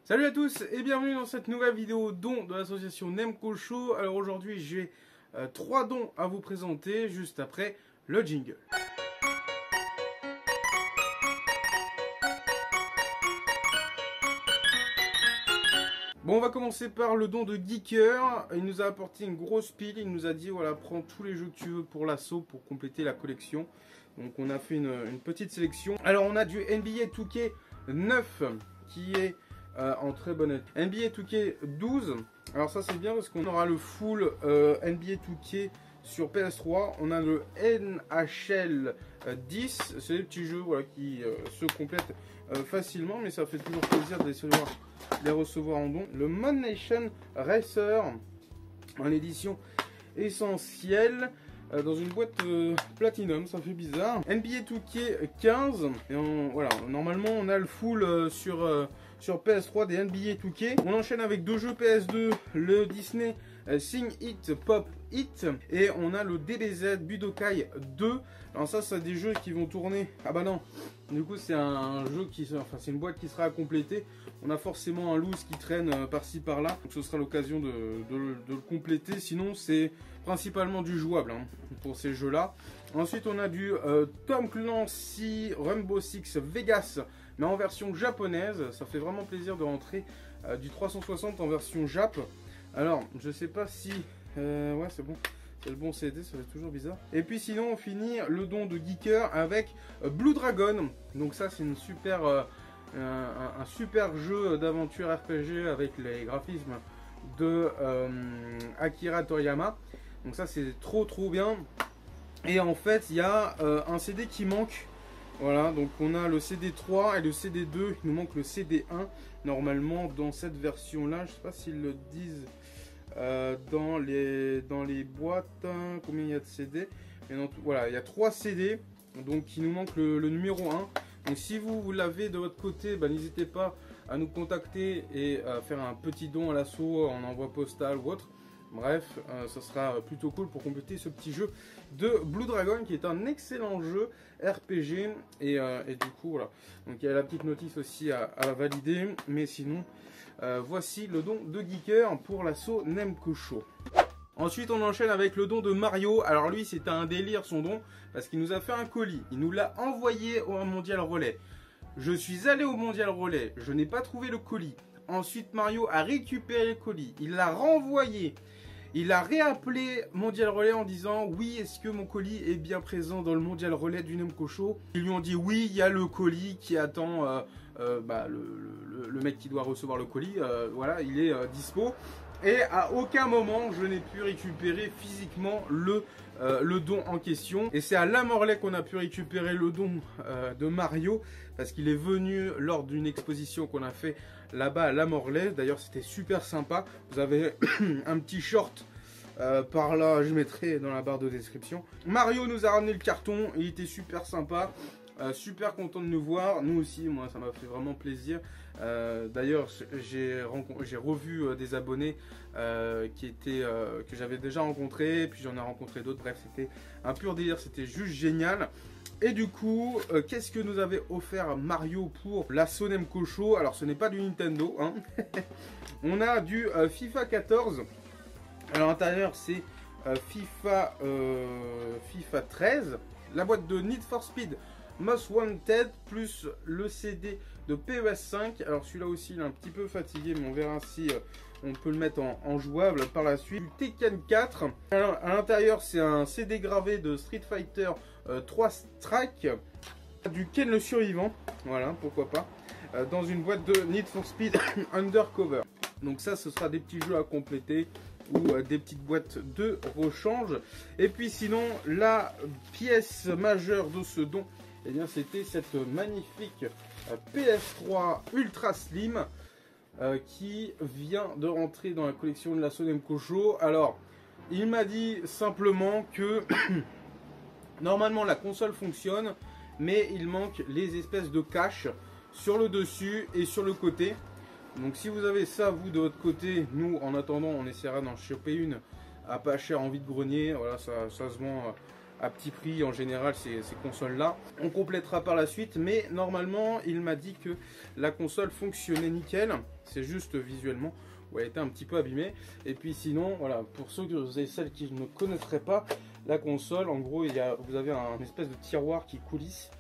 Salut à tous et bienvenue dans cette nouvelle vidéo dons de l'association Nemco Show. Alors aujourd'hui j'ai 3 dons à vous présenter juste après le jingle. Bon, on va commencer par le don de Geeker. Il nous a apporté une grosse pile. Il nous a dit voilà, prends tous les jeux que tu veux pour l'assaut pour compléter la collection. Donc on a fait une petite sélection. Alors on a du NBA 2K 9 qui est en très bon état. NBA 2K 12. Alors ça c'est bien parce qu'on aura le full NBA 2K sur PS3. On a le NHL 10. C'est des petits jeux voilà, qui se complètent facilement, mais ça fait toujours plaisir de les recevoir en don. Le Mod Nation Racer en édition essentielle dans une boîte Platinum, ça fait bizarre. NBA 2K 15 et voilà, normalement on a le full sur PS3 des NBA 2K. On enchaîne avec 2 jeux PS2, le Disney Sing It Pop It et on a le DBZ Budokai 2. Alors ça c'est des jeux qui vont tourner. Ah bah non, du coup c'est un jeu qui, enfin c'est une boîte qui sera à compléter. On a forcément un loose qui traîne par-ci par-là, donc ce sera l'occasion de le compléter. Sinon c'est principalement du jouable hein, pour ces jeux là. Ensuite on a du Tom Clancy Rainbow Six Vegas, mais en version japonaise. Ça fait vraiment plaisir de rentrer du 360 en version Jap. Alors je sais pas si ouais c'est bon, c'est le bon CD, ça fait toujours bizarre. Et puis sinon on finit le don de Geeker avec Blue Dragon. Donc ça c'est une super un super jeu d'aventure RPG avec les graphismes de Akira Toriyama. Donc ça c'est trop bien. Et en fait il y a un CD qui manque. Voilà, donc on a le CD3 et le CD2, il nous manque le CD1 normalement dans cette version là. Je sais pas s'ils le disent dans les boîtes hein, combien il y a de CD. Mais voilà, il y a 3 CD, donc il nous manque le numéro 1. Donc si vous l'avez de votre côté, bah, n'hésitez pas à nous contacter et à faire un petit don à l'assaut en envoi postal ou autre. Bref, ça sera plutôt cool pour compléter ce petit jeu de Blue Dragon qui est un excellent jeu RPG et du coup voilà. Donc il y a la petite notice aussi à valider, mais sinon voici le don de Geeker pour l'assaut Nemco Show. Ensuite on enchaîne avec le don de Mario. Alors lui c'était un délire son don parce qu'il nous a fait un colis, il nous l'a envoyé au Mondial Relais. Je suis allé au Mondial Relais, je n'ai pas trouvé le colis. Ensuite Mario a récupéré le colis, il l'a renvoyé. Il a réappelé Mondial Relais en disant oui, est-ce que mon colis est bien présent dans le Mondial Relais du Nemco Show. Ils lui ont dit oui, il y a le colis qui attend le mec qui doit recevoir le colis. Voilà, il est dispo. Et à aucun moment je n'ai pu récupérer physiquement le don en question. Et c'est à La Morlaix qu'on a pu récupérer le don de Mario parce qu'il est venu lors d'une exposition qu'on a fait là-bas à La Morlaix. D'ailleurs c'était super sympa. Vous avez un petit short par là, je mettrai dans la barre de description. Mario nous a ramené le carton, il était super sympa. Super content de nous voir, nous aussi, moi ça m'a fait vraiment plaisir. D'ailleurs j'ai revu des abonnés que j'avais déjà rencontrés, puis j'en ai rencontré d'autres, bref c'était un pur délire, c'était juste génial. Et du coup, qu'est-ce que nous avait offert Mario pour l'assaut Nemco Show? Alors ce n'est pas du Nintendo, hein. On a du FIFA 14, à l'intérieur c'est FIFA 13, la boîte de Need for Speed Most Wanted plus le CD de PES 5. Alors celui-là aussi il est un petit peu fatigué, mais on verra si on peut le mettre en jouable par la suite. Du Tekken 4. Alors à l'intérieur c'est un CD gravé de Street Fighter 3 Strike. Du Ken le survivant, voilà pourquoi pas, dans une boîte de Need for Speed Undercover. Donc ça ce sera des petits jeux à compléter ou des petites boîtes de rechange. Et puis sinon la pièce majeure de ce don, eh bien c'était cette magnifique PS3 Ultra Slim qui vient de rentrer dans la collection de l'assaut Nemco Show. Alors il m'a dit simplement que normalement la console fonctionne, mais il manque les espèces de caches sur le dessus et sur le côté. Donc si vous avez ça vous de votre côté, nous en attendant on essaiera d'en choper une à pas cher en vide-grenier. Voilà, ça se vend à petit prix en général ces consoles là. On complétera par la suite, mais normalement il m'a dit que la console fonctionnait nickel. c'est juste visuellement où elle était un petit peu abîmée. Et puis sinon, voilà, pour ceux et celles qui ne connaîtraient pas la console, en gros, vous avez un espèce de tiroir qui coulisse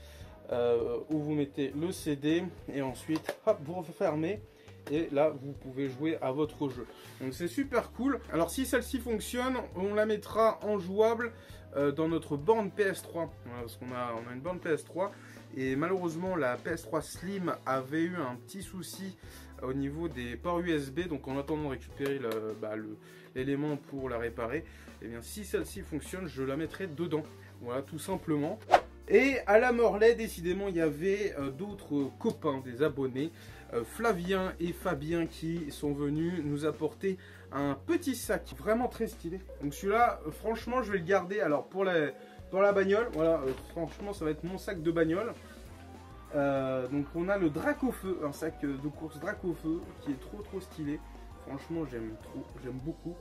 où vous mettez le CD et ensuite, hop, vous refermez. Et là, vous pouvez jouer à votre jeu. Donc c'est super cool. Alors si celle-ci fonctionne, on la mettra en jouable dans notre borne PS3. Voilà, parce qu'on a une borne PS3. Et malheureusement, la PS3 Slim avait eu un petit souci au niveau des ports USB. Donc en attendant de récupérer l'élément pour la réparer, et bien si celle-ci fonctionne, je la mettrai dedans. Voilà, tout simplement. Et à la Morlaix, décidément, il y avait d'autres copains, des abonnés, Flavien et Fabien, qui sont venus nous apporter un petit sac vraiment très stylé. Donc celui-là, franchement, je vais le garder. Alors pour la bagnole, voilà, franchement, ça va être mon sac de bagnole. Donc on a le Dracofeu, un sac de course Dracofeu qui est trop stylé. Franchement, j'aime beaucoup.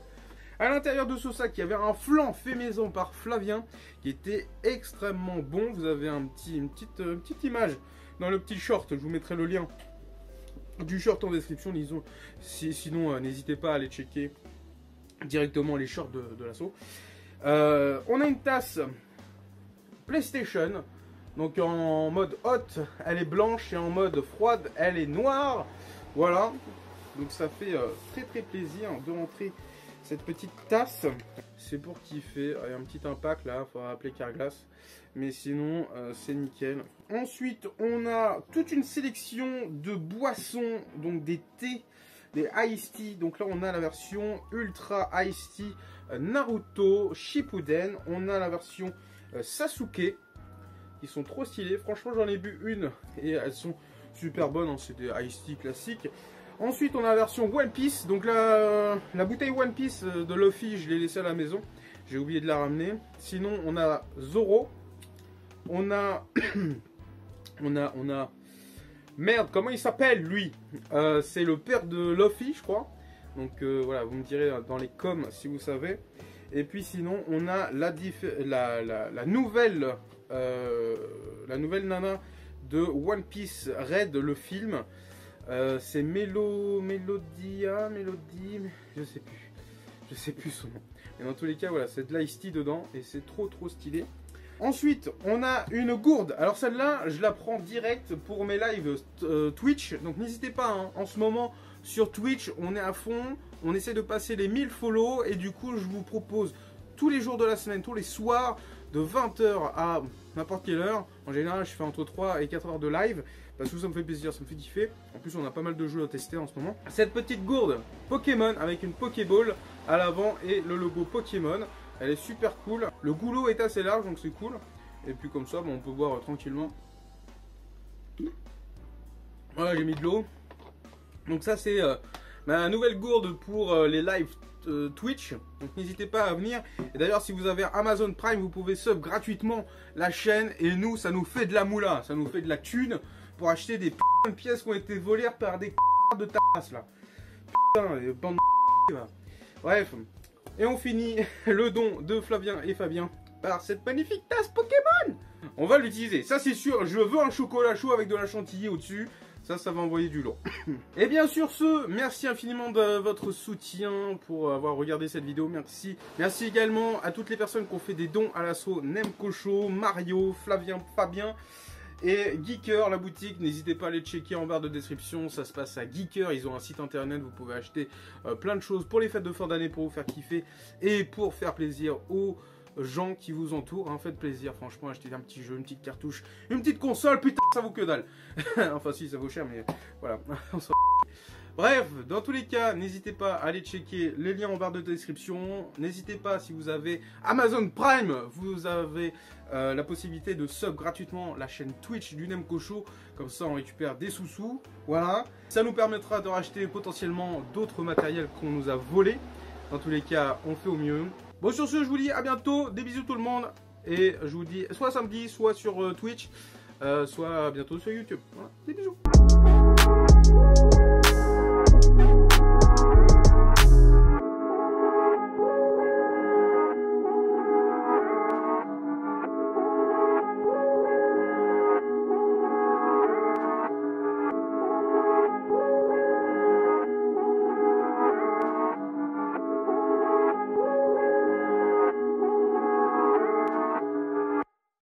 À l'intérieur de ce sac, il y avait un flan fait maison par Flavien qui était extrêmement bon. Vous avez une petite image dans le petit short. Je vous mettrai le lien du short en description. Sinon, n'hésitez pas à aller checker directement les shorts de l'assaut. On a une tasse PlayStation. Donc en mode hot, elle est blanche et en mode froide, elle est noire. Voilà. Donc ça fait très plaisir de rentrer cette petite tasse. C'est pour kiffer. Il y a un petit impact là, il faudra appeler Carglass. Mais sinon, c'est nickel. Ensuite, on a toute une sélection de boissons, donc des thés, des Iced Tea. Donc là, on a la version Ultra Iced Tea Naruto Shippuden. On a la version Sasuke. Ils sont trop stylés. Franchement, j'en ai bu une et elles sont super bonnes. Hein. C'est des Iced Tea classiques. Ensuite, on a la version One Piece. Donc la bouteille One Piece de Luffy, je l'ai laissée à la maison. J'ai oublié de la ramener. Sinon, on a Zoro. On a... Merde, comment il s'appelle, lui? C'est le père de Luffy, je crois. Donc voilà, vous me direz dans les coms si vous savez. Et puis sinon, on a la nouvelle nana de One Piece Red, le film. C'est Mélodie, je sais plus son nom. Mais dans tous les cas, voilà, c'est de l'Ice Tea dedans et c'est trop stylé. Ensuite, on a une gourde. Alors celle-là, je la prends direct pour mes lives Twitch. Donc n'hésitez pas, hein. En ce moment, sur Twitch, on est à fond. On essaie de passer les 1000 follow. Et du coup, je vous propose tous les jours de la semaine, tous les soirs, de 20h à n'importe quelle heure. En général, je fais entre 3 et 4 heures de live. Parce que ça me fait plaisir, ça me fait kiffer. En plus, on a pas mal de jeux à tester en ce moment. Cette petite gourde Pokémon avec une Pokéball à l'avant et le logo Pokémon. Elle est super cool. Le goulot est assez large, donc c'est cool. Et puis comme ça, on peut boire tranquillement. Voilà, j'ai mis de l'eau. Donc ça, c'est ma nouvelle gourde pour les lives Twitch. Donc n'hésitez pas à venir. Et d'ailleurs, si vous avez Amazon Prime, vous pouvez sub gratuitement la chaîne. Et nous, ça nous fait de la moula. Ça nous fait de la thune pour acheter des pièces qui ont été volées par des de tasse là. Putain, les bandes de là. Bref. Et on finit le don de Flavien et Fabien par cette magnifique tasse Pokémon. On va l'utiliser, ça c'est sûr. Je veux un chocolat chaud avec de la chantilly au-dessus. Ça va envoyer du lourd. Et bien sur ce, merci infiniment de votre soutien pour avoir regardé cette vidéo. Merci. Merci également à toutes les personnes qui ont fait des dons à l'assaut Nemcocho, Mario, Flavien, Fabien. Et Geeker, la boutique, n'hésitez pas à aller checker en barre de description, ça se passe à Geeker, ils ont un site internet, vous pouvez acheter plein de choses pour les fêtes de fin d'année, pour vous faire kiffer et pour faire plaisir aux gens qui vous entourent. Hein, faites plaisir, franchement, achetez un petit jeu, une petite cartouche, une petite console, putain, ça vaut que dalle. Enfin si, ça vaut cher, mais voilà, on s'en... Bref, dans tous les cas, n'hésitez pas à aller checker les liens en barre de description. N'hésitez pas, si vous avez Amazon Prime, vous avez la possibilité de sub gratuitement la chaîne Twitch du Nemcocho. Comme ça, on récupère des sous-sous. Voilà. Ça nous permettra de racheter potentiellement d'autres matériels qu'on nous a volés. Dans tous les cas, on fait au mieux. Bon, sur ce, je vous dis à bientôt. Des bisous tout le monde. Et je vous dis soit samedi, soit sur Twitch, soit bientôt sur YouTube. Voilà, des bisous.